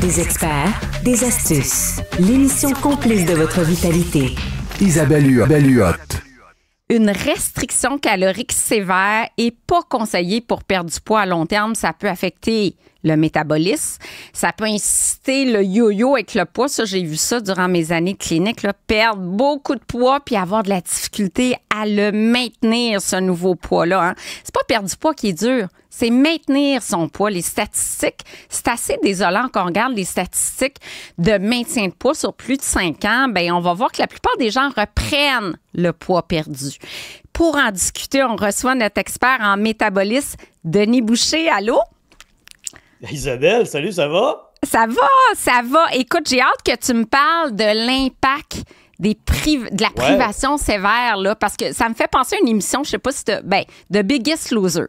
Des experts, des astuces. L'émission complice de votre vitalité. Isabelle Huot. Une restriction calorique sévère est pas conseillée pour perdre du poids à long terme. Ça peut affecter le métabolisme. Ça peut inciter le yo-yo avec le poids. Ça, j'ai vu ça durant mes années cliniques. Là, perdre beaucoup de poids puis avoir de la difficulté à le maintenir, ce nouveau poids-là. Hein. C'est pas perdre du poids qui est dur. C'est maintenir son poids. Les statistiques, c'est assez désolant quand on regarde les statistiques de maintien de poids sur plus de 5 ans. Bien, on va voir que la plupart des gens reprennent le poids perdu. Pour en discuter, on reçoit notre expert en métabolisme, Denis Boucher. Allô? Isabelle, salut, ça va? Ça va, ça va. Écoute, j'ai hâte que tu me parles de l'impact de la privation sévère, là, parce que ça me fait penser à une émission, je sais pas si tu The Biggest Loser.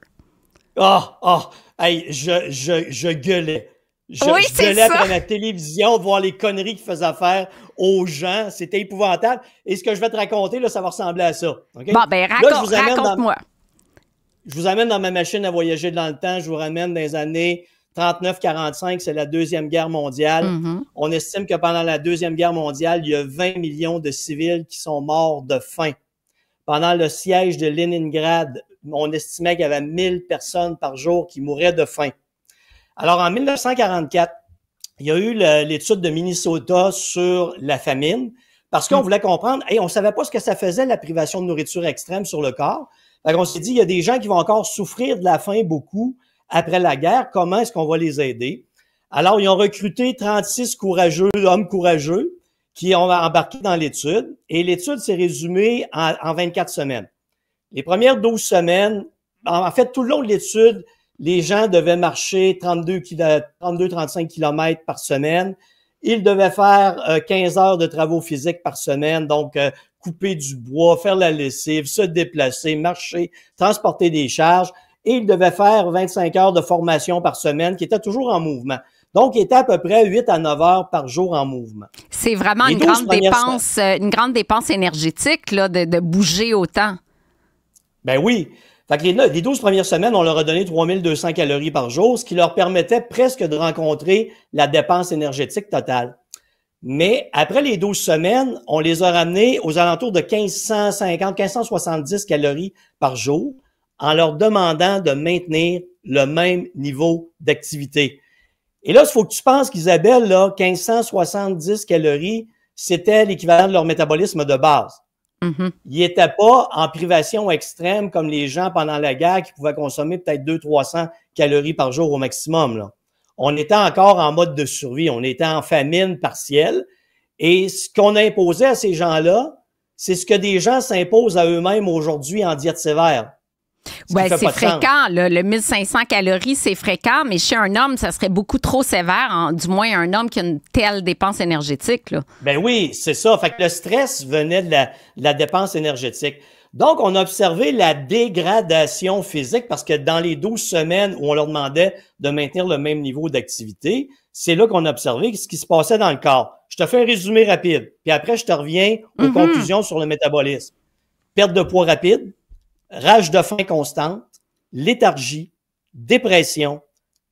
Hey, je gueulais. Je c'est gueulais ça. après la télévision de voir les conneries qu'ils faisaient faire aux gens. C'était épouvantable. Et ce que je vais te raconter, là, ça va ressembler à ça. Okay? Bon, ben raconte-moi. Je vous amène dans ma machine à voyager dans le temps. Je vous ramène dans les années 39-45, c'est la Deuxième Guerre mondiale. Mm-hmm. On estime que pendant la Deuxième Guerre mondiale, il y a 20 millions de civils qui sont morts de faim. Pendant le siège de Leningrad, on estimait qu'il y avait 1000 personnes par jour qui mouraient de faim. Alors, en 1944, il y a eu l'étude de Minnesota sur la famine parce qu'on voulait comprendre, on ne savait pas ce que ça faisait, la privation de nourriture extrême sur le corps. Donc, on s'est dit, il y a des gens qui vont encore souffrir de la faim beaucoup après la guerre. Comment est-ce qu'on va les aider? Alors, ils ont recruté 36 hommes courageux qui ont embarqué dans l'étude. Et l'étude s'est résumée en 24 semaines. Les premières 12 semaines, en fait, tout le long de l'étude, les gens devaient marcher 32-35 km par semaine. Ils devaient faire 15 heures de travaux physiques par semaine, donc couper du bois, faire la lessive, se déplacer, marcher, transporter des charges. Et ils devaient faire 25 heures de formation par semaine, qui était toujours en mouvement. Donc, il était à peu près 8 à 9 heures par jour en mouvement. C'est vraiment une grande dépense énergétique là, de bouger autant. Ben oui. Fait que les 12 premières semaines, on leur a donné 3200 calories par jour, ce qui leur permettait presque de rencontrer la dépense énergétique totale. Mais après les 12 semaines, on les a ramenés aux alentours de 1570 calories par jour en leur demandant de maintenir le même niveau d'activité. Et là, il faut que tu penses qu'Isabelle, là, 1570 calories, c'était l'équivalent de leur métabolisme de base. Mm-hmm. Ils n'étaient pas en privation extrême comme les gens pendant la guerre qui pouvaient consommer peut-être 200-300 calories par jour au maximum, là. On était encore en mode de survie, on était en famine partielle. Et ce qu'on a imposé à ces gens-là, c'est ce que des gens s'imposent à eux-mêmes aujourd'hui en diète sévère. Ouais, c'est fréquent. Le 1500 calories, c'est fréquent, mais chez un homme, ça serait beaucoup trop sévère, du moins un homme qui a une telle dépense énergétique. Là. Ben oui, c'est ça. Fait que le stress venait de la dépense énergétique. Donc, on a observé la dégradation physique parce que dans les 12 semaines où on leur demandait de maintenir le même niveau d'activité, c'est là qu'on a observé ce qui se passait dans le corps. Je te fais un résumé rapide, puis après, je te reviens aux conclusions sur le métabolisme. Perte de poids rapide, rage de faim constante, léthargie, dépression,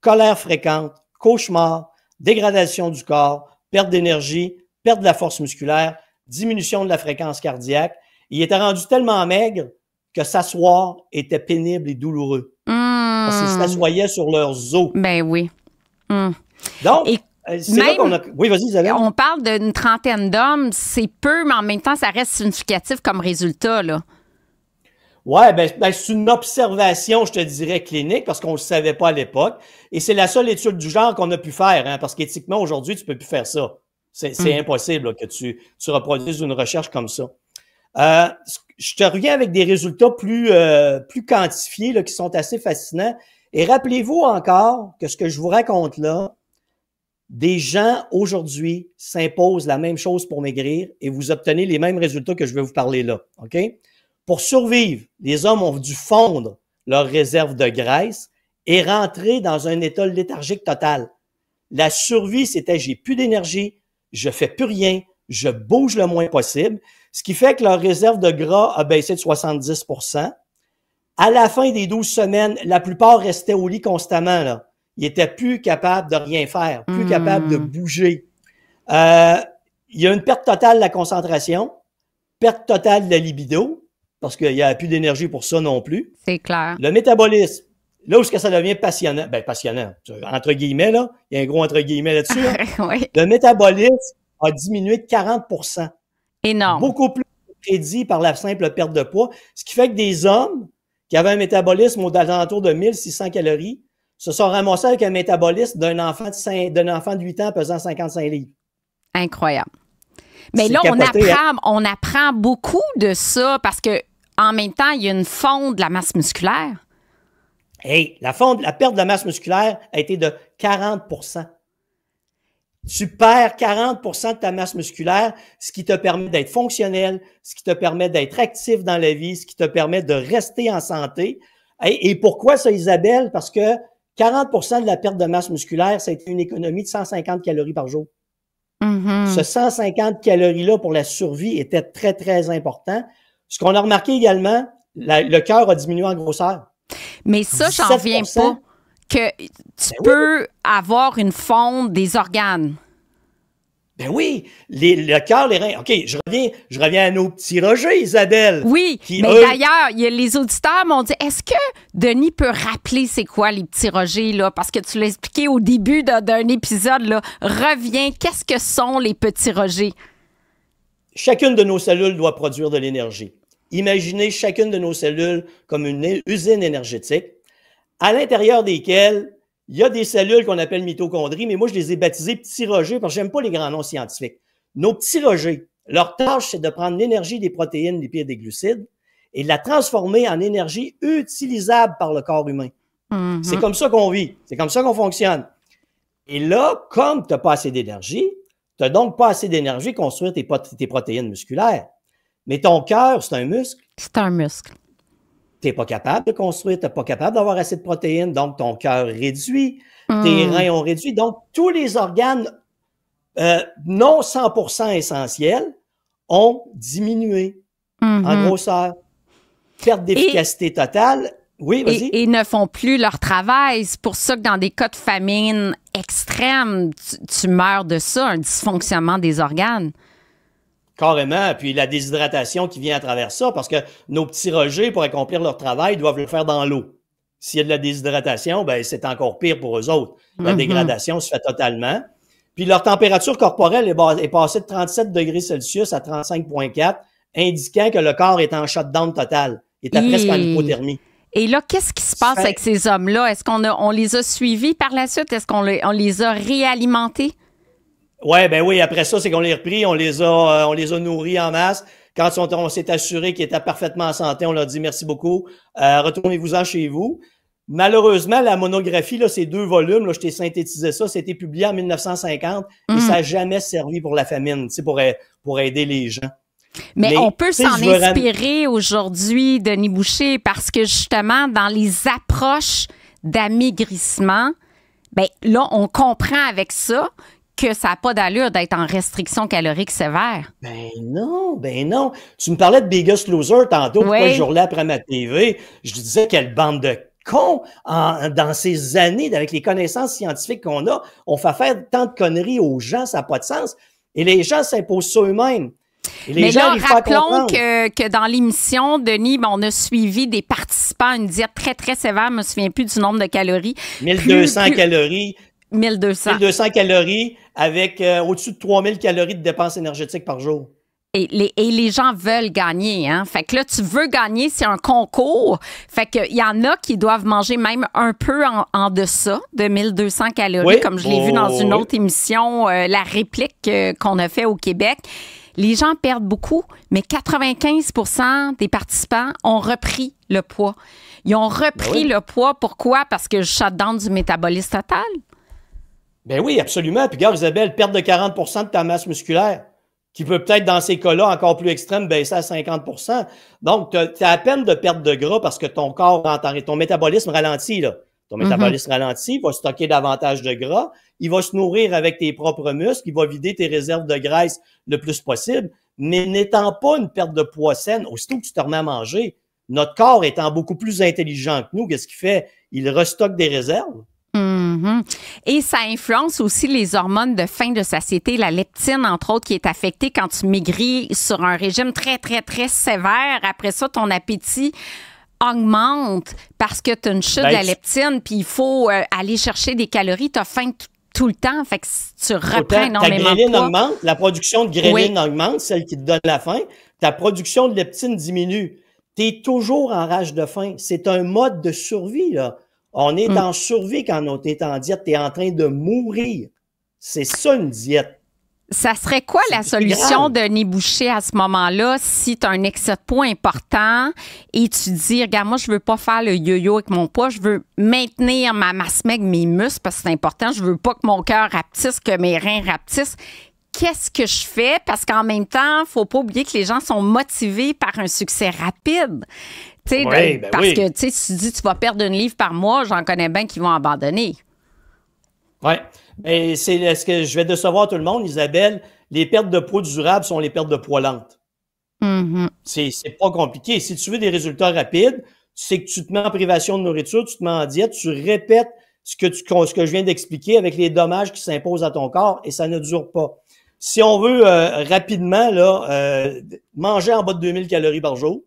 colère fréquente, cauchemar, dégradation du corps, perte d'énergie, perte de la force musculaire, diminution de la fréquence cardiaque. Il était rendu tellement maigre que s'asseoir était pénible et douloureux. Parce qu'ils s'assoyaient sur leurs os. Ben oui. Donc, c'est là qu'on a... Oui, vas-y, Isabelle. On parle d'une trentaine d'hommes. C'est peu, mais en même temps, ça reste significatif comme résultat, là. Ouais, ben c'est une observation, je te dirais, clinique, parce qu'on ne le savait pas à l'époque. Et c'est la seule étude du genre qu'on a pu faire, hein, parce qu'éthiquement, aujourd'hui, tu peux plus faire ça. C'est impossible là, que tu reproduises une recherche comme ça. Je te reviens avec des résultats plus quantifiés là, qui sont assez fascinants. Et rappelez-vous encore que ce que je vous raconte là, des gens aujourd'hui s'imposent la même chose pour maigrir et vous obtenez les mêmes résultats que je vais vous parler là. OK? Pour survivre, les hommes ont dû fondre leurs réserves de graisse et rentrer dans un état léthargique total. La survie, c'était j'ai plus d'énergie, je fais plus rien, je bouge le moins possible, ce qui fait que leur réserve de gras a baissé de 70%. À la fin des 12 semaines, la plupart restaient au lit constamment, là. il était plus capable de rien faire, plus capable de bouger. Il y a une perte totale de la concentration, perte totale de la libido, parce qu'il n'y a plus d'énergie pour ça non plus. C'est clair. Le métabolisme, là où ça devient passionnant, entre guillemets, là, il y a un gros entre guillemets là-dessus. Là. Oui. Le métabolisme a diminué de 40%. Énorme. Beaucoup plus prédit par la simple perte de poids, ce qui fait que des hommes qui avaient un métabolisme aux alentours de 1600 calories se sont ramassés avec un métabolisme d'un enfant de 8 ans pesant 55 livres. Incroyable. Mais là, on apprend beaucoup de ça parce que en même temps, il y a une fonte de la masse musculaire. Hey, la perte de la masse musculaire a été de 40%. Tu perds 40% de ta masse musculaire, ce qui te permet d'être fonctionnel, ce qui te permet d'être actif dans la vie, ce qui te permet de rester en santé. Et pourquoi ça, Isabelle? Parce que 40% de la perte de masse musculaire, ça a été une économie de 150 calories par jour. Ce 150 calories-là pour la survie était très, très important. Ce qu'on a remarqué également, le cœur a diminué en grosseur. Mais ça, j'en reviens pas. Que tu peux avoir une fonte des organes. Ben oui, le cœur, les reins. OK, je reviens à nos petits Roger, Isabelle. Oui, mais d'ailleurs, les auditeurs m'ont dit, est-ce que Denis peut rappeler c'est quoi les petits Roger, là? Parce que tu l'as expliqué au début d'un épisode, là. Reviens, qu'est-ce que sont les petits Roger? Chacune de nos cellules doit produire de l'énergie. Imaginez chacune de nos cellules comme une usine énergétique, à l'intérieur desquelles il y a des cellules qu'on appelle mitochondries, mais moi, je les ai baptisées petits Roger parce que j'aime pas les grands noms scientifiques. Nos petits Roger, leur tâche, c'est de prendre l'énergie des protéines, lipides et glucides et de la transformer en énergie utilisable par le corps humain. C'est comme ça qu'on vit. C'est comme ça qu'on fonctionne. Et là, comme tu n'as pas assez d'énergie, tu n'as donc pas assez d'énergie pour construire tes protéines musculaires. Mais ton cœur, c'est un muscle. C'est un muscle. Tu n'es pas capable de construire, tu n'es pas capable d'avoir assez de protéines, donc ton cœur réduit, tes reins ont réduit. Donc, tous les organes non 100% essentiels ont diminué en grosseur. Perte d'efficacité totale. Oui, vas-y. Et ne font plus leur travail. C'est pour ça que dans des cas de famine extrême, tu meurs de ça, un dysfonctionnement des organes. Carrément, puis la déshydratation qui vient à travers ça, parce que nos petits Rogers, pour accomplir leur travail, doivent le faire dans l'eau. S'il y a de la déshydratation, ben c'est encore pire pour eux autres. La dégradation se fait totalement. Puis leur température corporelle est passée de 37 degrés Celsius à 35,4, indiquant que le corps est en shutdown total. Il est presque en hypothermie. Et là, qu'est-ce qui se passe avec ces hommes-là? Est-ce qu'on les a suivis par la suite? Est-ce qu'on les a réalimentés? Oui, après ça, c'est qu'on les a repris, on les a nourris en masse. Quand on s'est assuré qu'ils étaient parfaitement en santé, on leur dit merci beaucoup, retournez-vous-en chez vous. Malheureusement, la monographie, là, ces 2 volumes, là, je t'ai synthétisé ça, c'était publié en 1950 et ça n'a jamais servi pour la famine, pour aider les gens. Mais on peut s'en inspirer aujourd'hui, Denis Boucher, parce que justement, dans les approches d'amaigrissement, ben là, on comprend avec ça que ça n'a pas d'allure d'être en restriction calorique sévère. Ben non. Tu me parlais de Biggest Loser tantôt, pourquoi je hurlais après ma TV. Je disais quelle bande de cons dans ces années, avec les connaissances scientifiques qu'on a, on fait faire tant de conneries aux gens, ça n'a pas de sens. Et les gens s'imposent ça eux-mêmes. Mais là, rappelons que dans l'émission, Denis, on a suivi des participants à une diète très, très sévère. Je ne me souviens plus du nombre de calories. 1200 calories. 1200 calories avec au-dessus de 3000 calories de dépenses énergétiques par jour. Et les gens veulent gagner, hein. Fait que là, tu veux gagner, c'est un concours. Fait que il y en a qui doivent manger même un peu en deçà de 1200 calories, comme je l'ai vu dans une autre émission, la réplique qu'on a fait au Québec. Les gens perdent beaucoup, mais 95% des participants ont repris le poids. Ils ont repris le poids. Pourquoi? Parce que je shutdown du métabolisme total. Ben oui, absolument. Puis regarde, Isabelle, perte de 40% de ta masse musculaire, qui peut peut-être, dans ces cas-là, encore plus extrême, baisser à 50%. Donc, tu as à peine de perte de gras parce que ton corps, ton métabolisme ralentit, là. Ton métabolisme ralentit, il va stocker davantage de gras, il va se nourrir avec tes propres muscles, il va vider tes réserves de graisse le plus possible, mais n'étant pas une perte de poids saine, aussitôt que tu te remets à manger, notre corps étant beaucoup plus intelligent que nous, qu'est-ce qu'il fait? Il restocke des réserves. Mhm. Et ça influence aussi les hormones de faim de satiété, la leptine, entre autres, qui est affectée quand tu maigris sur un régime très, très, très sévère. Après ça, ton appétit augmente parce que tu as une chute de la leptine, puis il faut aller chercher des calories. Tu as faim tout le temps, fait que tu reprends énormément ta gréline de poids. augmente, la production de gréline augmente, celle qui te donne la faim. Ta production de leptine diminue. Tu es toujours en rage de faim. C'est un mode de survie, là. On est en survie quand on est en diète. Tu es en train de mourir. C'est ça, une diète. Ça serait quoi la solution de Denis Boucher à ce moment-là si tu as un excès de poids important et tu dis, regarde, moi, je veux pas faire le yo-yo avec mon poids, je veux maintenir ma masse maigre, mes muscles, parce que c'est important, je veux pas que mon cœur rapetisse, que mes reins rapetissent. Qu'est-ce que je fais? Parce qu'en même temps, faut pas oublier que les gens sont motivés par un succès rapide. Parce que si tu dis tu vas perdre 1 livre par mois, j'en connais bien qui vont abandonner. Oui. Mais c'est ce que je vais décevoir tout le monde, Isabelle. Les pertes de poids durables sont les pertes de poids lentes. Mm-hmm. C'est pas compliqué. Si tu veux des résultats rapides, c'est que tu te mets en privation de nourriture, tu te mets en diète, tu répètes ce que je viens d'expliquer avec les dommages qui s'imposent à ton corps et ça ne dure pas. Si on veut rapidement manger en bas de 2000 calories par jour,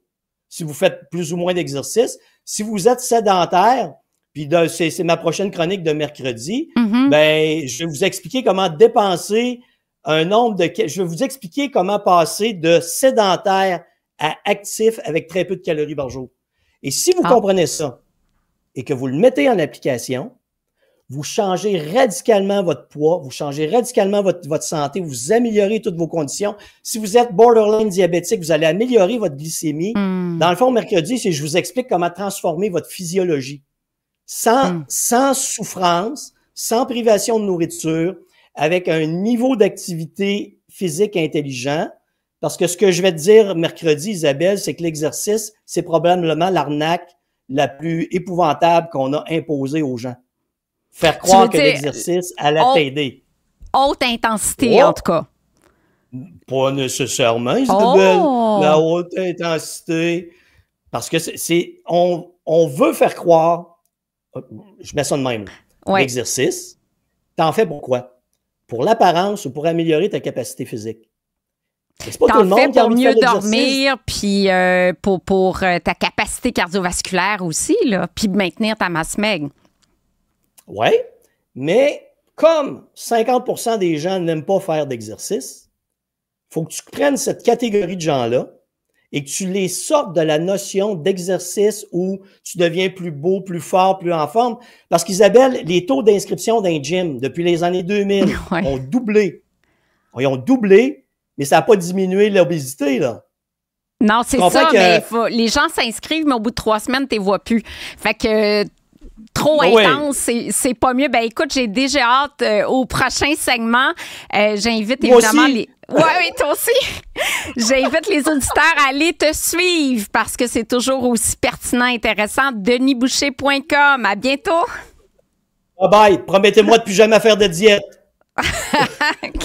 si vous faites plus ou moins d'exercice, si vous êtes sédentaire, puis c'est ma prochaine chronique de mercredi, ben je vais vous expliquer comment dépenser je vais vous expliquer comment passer de sédentaire à actif avec très peu de calories par jour. Et si vous comprenez ça et que vous le mettez en application, vous changez radicalement votre poids, vous changez radicalement votre santé, vous améliorez toutes vos conditions. Si vous êtes borderline diabétique, vous allez améliorer votre glycémie. Dans le fond, mercredi, je vous explique comment transformer votre physiologie. Sans souffrance, sans privation de nourriture, avec un niveau d'activité physique intelligent. Parce que ce que je vais te dire mercredi, Isabelle, c'est que l'exercice, c'est probablement l'arnaque la plus épouvantable qu'on a imposée aux gens. Faire croire que l'exercice allait t'aider. Haute intensité, en tout cas. Pas nécessairement, Isabelle. La haute intensité. Parce que on veut faire croire, je mets ça de même, l'exercice, t'en fais pourquoi? Pour l'apparence ou pour améliorer ta capacité physique. C'est pas tout le monde qui a envie de faire pour mieux dormir, puis pour ta capacité cardiovasculaire aussi, là, puis maintenir ta masse maigre. Oui, mais comme 50% des gens n'aiment pas faire d'exercice, il faut que tu prennes cette catégorie de gens-là et que tu les sortes de la notion d'exercice où tu deviens plus beau, plus fort, plus en forme. Parce qu'Isabelle, les taux d'inscription d'un gym depuis les années 2000 ont doublé. Ils ont doublé, mais ça n'a pas diminué l'obésité, là. Non, c'est ça, mais les gens s'inscrivent, mais au bout de 3 semaines, tu ne les vois plus. Fait que trop intense, c'est pas mieux. Ben écoute, j'ai déjà hâte au prochain segment. J'invite évidemment les... Oui, toi aussi. J'invite les auditeurs à aller te suivre parce que c'est toujours aussi pertinent et intéressant. DenisBoucher.com. À bientôt. Bye bye. Promettez-moi de plus jamais faire de diète. OK.